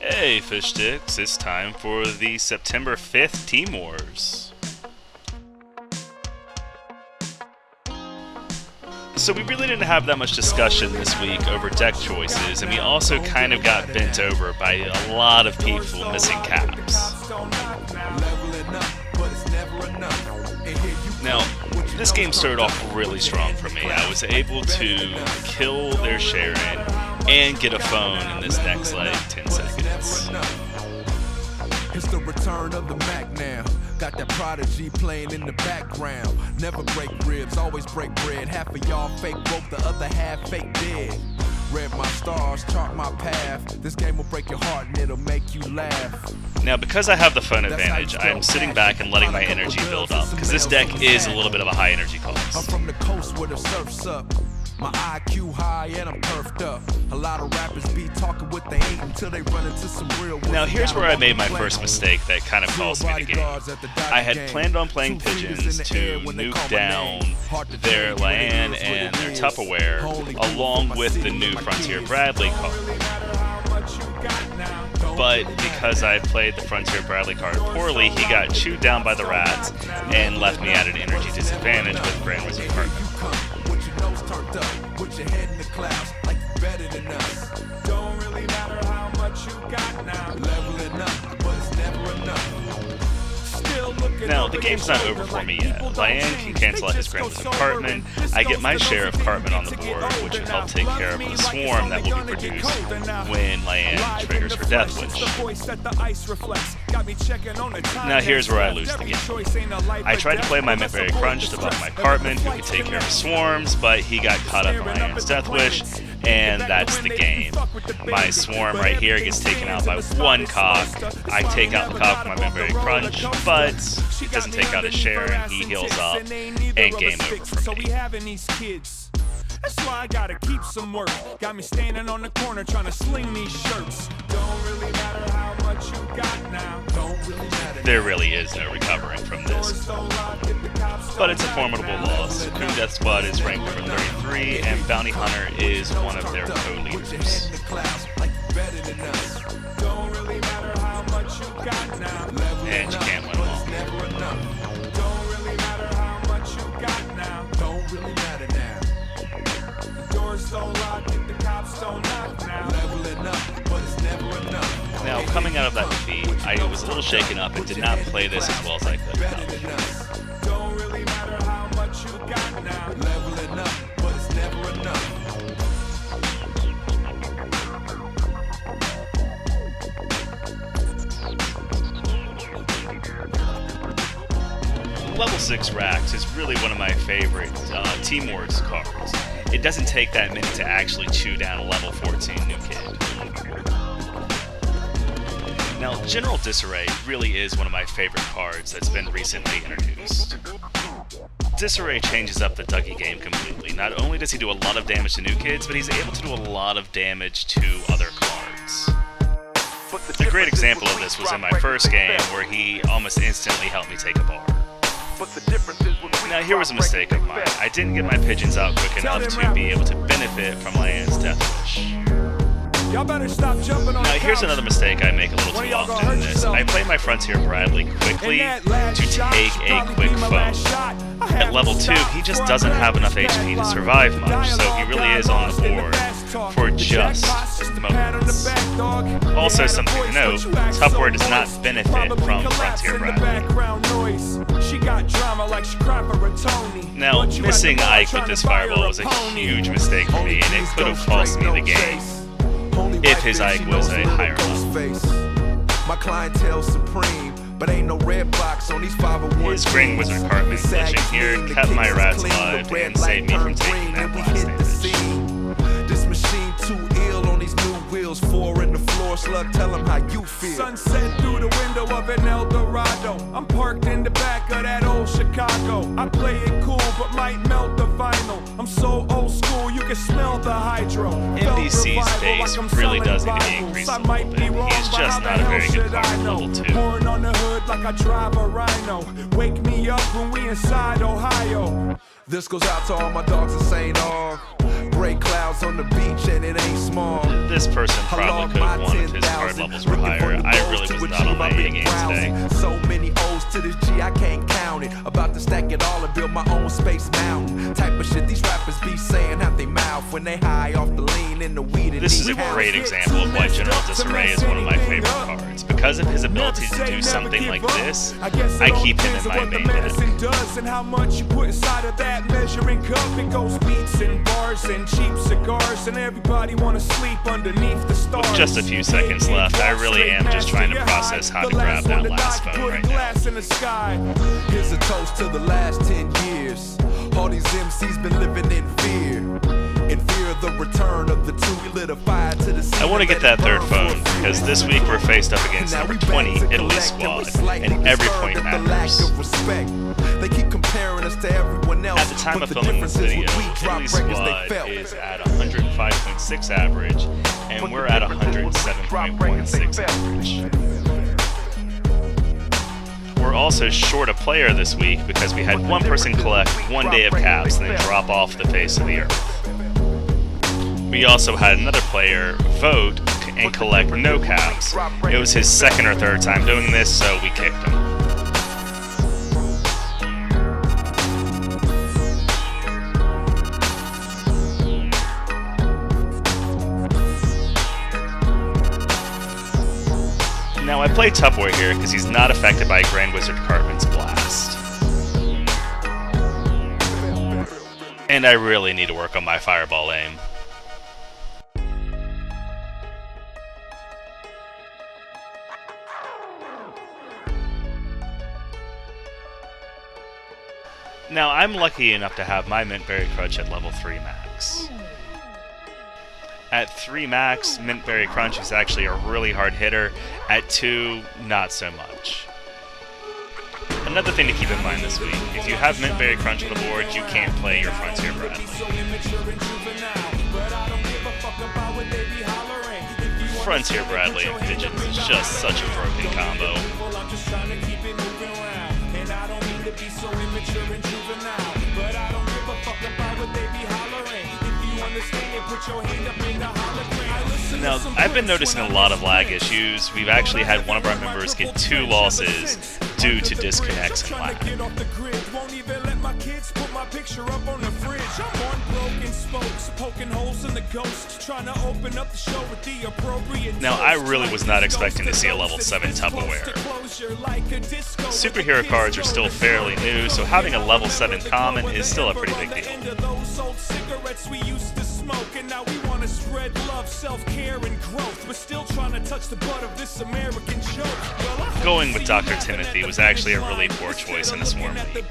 Hey Fish Sticks, it's time for the September 5th Team Wars. So we really didn't have that much discussion this week over deck choices, and we also kind of got bent over by a lot of people missing caps. Now, this game started off really strong for me. I was able to kill their Sharon and get a phone in this next 10 seconds. It's the return of the Mac now. Got that Prodigy playing in the background. Never break ribs, always break bread. Half of y'all fake broke, the other half fake dead. Read my stars, chart my path. This game will break your heart and it'll make you laugh. Now, because I have the phone advantage, I'm sitting back and letting my energy build up, because this deck is a little bit of a high energy cost. I'm from the coast where the surf's up. My IQ high and I'm perfed up. A lot of rappers be talking what they ain't until they run into some real. Now here's where I made my first mistake that kind of cost me the game. I had planned on playing Pigeons to nuke down their land and their Tupperware along with the new Frontier Bradley card. But because I played the Frontier Bradley card poorly, he got chewed down by the rats and left me at an energy disadvantage with Grand Wizard Cartman. Turned up, put your head in the clouds like you're better than us. Don't really matter how much you got now. Leveling up, but it's never enough. Now, the game's not over for me yet. Lian can cancel out his Grand Wizard Cartman. I get my share of Cartman on the board, which will help take care of the swarm that will be produced when Lian triggers her Death Wish. Now here's where I lose the game. I tried to play my Very Crunch to buff my Cartman, who could take care of swarms, but he got caught up in Lian's Death Wish, and that's the game. My swarm right here gets taken out by one cock. I take out the cock with my Very Crunch, but it doesn't take out his share, and he heals up, and game over for me. That's why I gotta keep some work. Got me standing on the corner trying to sling these shirts. Don't really matter how much you got now. Don't really matter. There really is no recovering from this. But it's a formidable loss. Coon Death Squad is ranked number 33, and Bounty Hunter is one of their co-leaders. And you can't win them all. Don't really matter how much you got now. Don't really matter now. Doors don't lock if the cops don't knock now. Leveling up, but it's never enough. Now, coming out of that defeat, I was a little shaken up and did not play this as well as I could have. Don't really matter how much you got now. Leveling up, but it's never enough. Level 6 Rax is really one of my favorite Team Wars cards. It doesn't take that many to actually chew down a level 14 new kid. Now, General Disarray really is one of my favorite cards that's been recently introduced. Disarray changes up the Dougie game completely. Not only does he do a lot of damage to new kids, but he's able to do a lot of damage to other cards. A great example of this was in my first game, where he almost instantly helped me take a bar. Now here was a mistake of mine. I didn't get my pigeons out quick enough to be able to benefit from Lian's Death Wish. Now here's another mistake I make a little too often in this. I play my Frontier Bradley quickly to take a quick phone. At level 2, he just doesn't have enough HP to survive much, so he really is on the board for just moments. Also, something to note, Tupperware does not benefit from Frontier Bradley. Now, missing Ike with this fireball was a huge mistake for me, and it could have cost me the game if his Ike was a higher level. My clientele supreme, but ain't no red box on these 501. His Grand Wizard Cartman glitching here kept my rats alive and saved me from taking that blast damage. This machine too ill on these new wheels, 4 in the floor, slug, tell them how you feel. Sunset through the window of an El Dorado. I'm parked in the back of that old Chicago. I play it cool, but might melt the vinyl. I'm so old school, you can smell the hydro. MDC's base really does need to be increased a little bit. He is just not a very good card at level 2. Pouring on the hood like I drive a Rhino. Wake me up when we inside Ohio. This goes out to all my dogs in St. Aug. Gray clouds on the beach and it ain't small. This person probably could have won if his card levels were stack it all and build my own space mountain. Type of shit these rappers be saying out they mouth when they high off the lean in the weed and This is a eat house. great example of why General Disarray is one of my favorite cards. Because of his ability to do something like this, I keep him in my main deck. Does and how much you put inside of that measuring cup. It goes beats and bars and cheap cigars, and everybody wanna sleep underneath the stars. With just a few seconds left, I really am just trying to process how to grab that last phone right now. Here's a toast to the last 10 years. All these MCs been living in fear. In fear of the return of the two, we lit a fire to the sea. I want to get that third phone, because this week we're faced up against number 20, Italy Squad, and every point matters. They keep comparing us to everyone else. At the time of filming this video, Italy Squad is at 105.6 average, and we're at 107.16 average. We're also short a player this week because we had one person collect 1 day of caps and then drop off the face of the earth. We also had another player vote and collect no caps. It was his second or third time doing this, so we kicked him. Now I play Tupperware here because he's not affected by Grand Wizard Cartman's Blast. And I really need to work on my fireball aim. Now I'm lucky enough to have my Mintberry Crunch at level 3 max. At 3 max, Mintberry Crunch is actually a really hard hitter. At 2, not so much. Another thing to keep in mind this week, if you have Mintberry Crunch on the board, you can't play your Frontier Bradley. Frontier Bradley and Pigeons is just such a broken combo. Now, I've been noticing a lot of lag issues. We've actually had one of our members get 2 losses due to disconnects and lag. Now, I really was not expecting to see a level 7 Tupperware. Superhero cards are still fairly new, so having a level 7 common is still a pretty big deal. And now we want to spread love, self-care, and growth, but still trying to touch the butt of this American joke. Going with Dr. Timothy was actually a really poor choice in a Swarm League.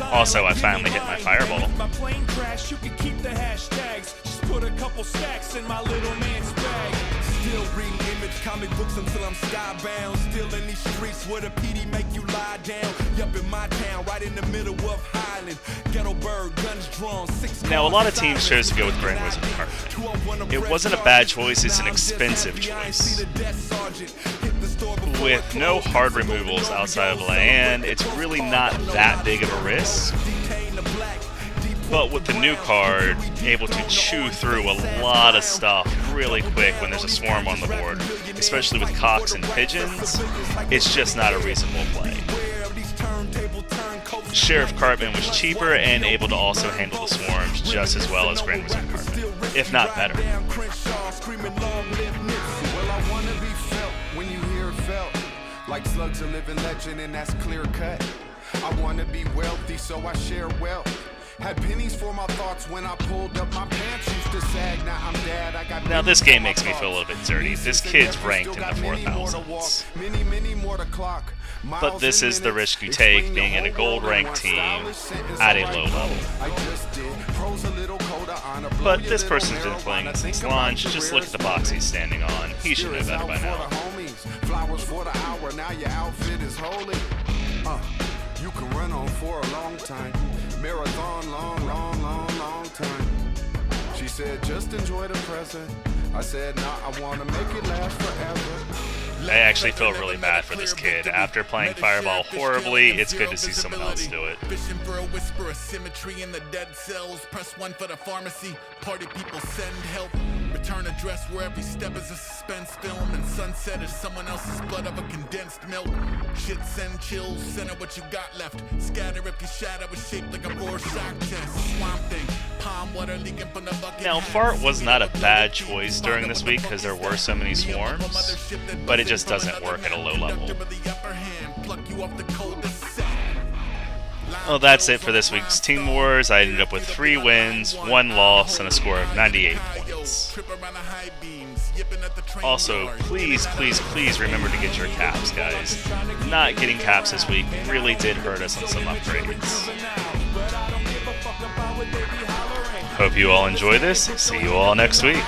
Also, I finally hit my fireball. My plane crash, you can keep the hashtags. Just put a couple stacks in my little man's bag. Still reading Image comic books until I'm skybound. Still in these streets where the PD make you lie down. Yup, in my town, right in the middle of Highland. Ghetto bird, guns drawn, 6. Now, a lot of teams chose to go with Grand Wizard Cartman. It wasn't a bad choice, it's an expensive choice. With no hard removals outside of land, it's really not that big of a risk. But with the new card, able to chew through a lot of stuff really quick when there's a swarm on the board, especially with cocks and pigeons, it's just not a reasonable play. Sheriff Cartman was cheaper and able to also handle the swarms just as well as Grand Wizard Cartman, if not better. Like slugs a living legend, and that's clear cut. I want to be wealthy, so I share wealth. Had pennies for my thoughts when I pulled up my pants. Used to sag, now I'm dad. I got. Now this game makes me feel a little bit dirty. This kid's ranked in the 4,000s. But this is the risk you take, being in a gold ranked team at a low level. But this person's been playing since launch. Just look at the box he's standing on. He should know better by now. Flowers for the hour, now your outfit is holy. You can run on for a long time. Marathon, long time. She said, just enjoy the present. I said, nah, I want to make it last forever. I actually feel really bad for this kid. After playing Fireball horribly, it's good to see someone else do it. Fishing for a whisper of symmetry in the dead cells. Press 1 for the pharmacy. Party people send help. Return address where every step is a suspense film, and sunset is someone else's blood of a condensed milk. Shit send chills, center what you got left. Scatter if your shadow is shaped like a Rorschach test. Swamp thing, palm water leaking from the bucket. Now, fart was not a bad choice during this week because there were so many swarms, but it just doesn't work at a low level. Well, that's it for this week's Team Wars. I ended up with 3 wins, 1 loss, and a score of 98 points. Also, please, please, please remember to get your caps, guys. Not getting caps this week really did hurt us on some upgrades. Hope you all enjoy this. See you all next week.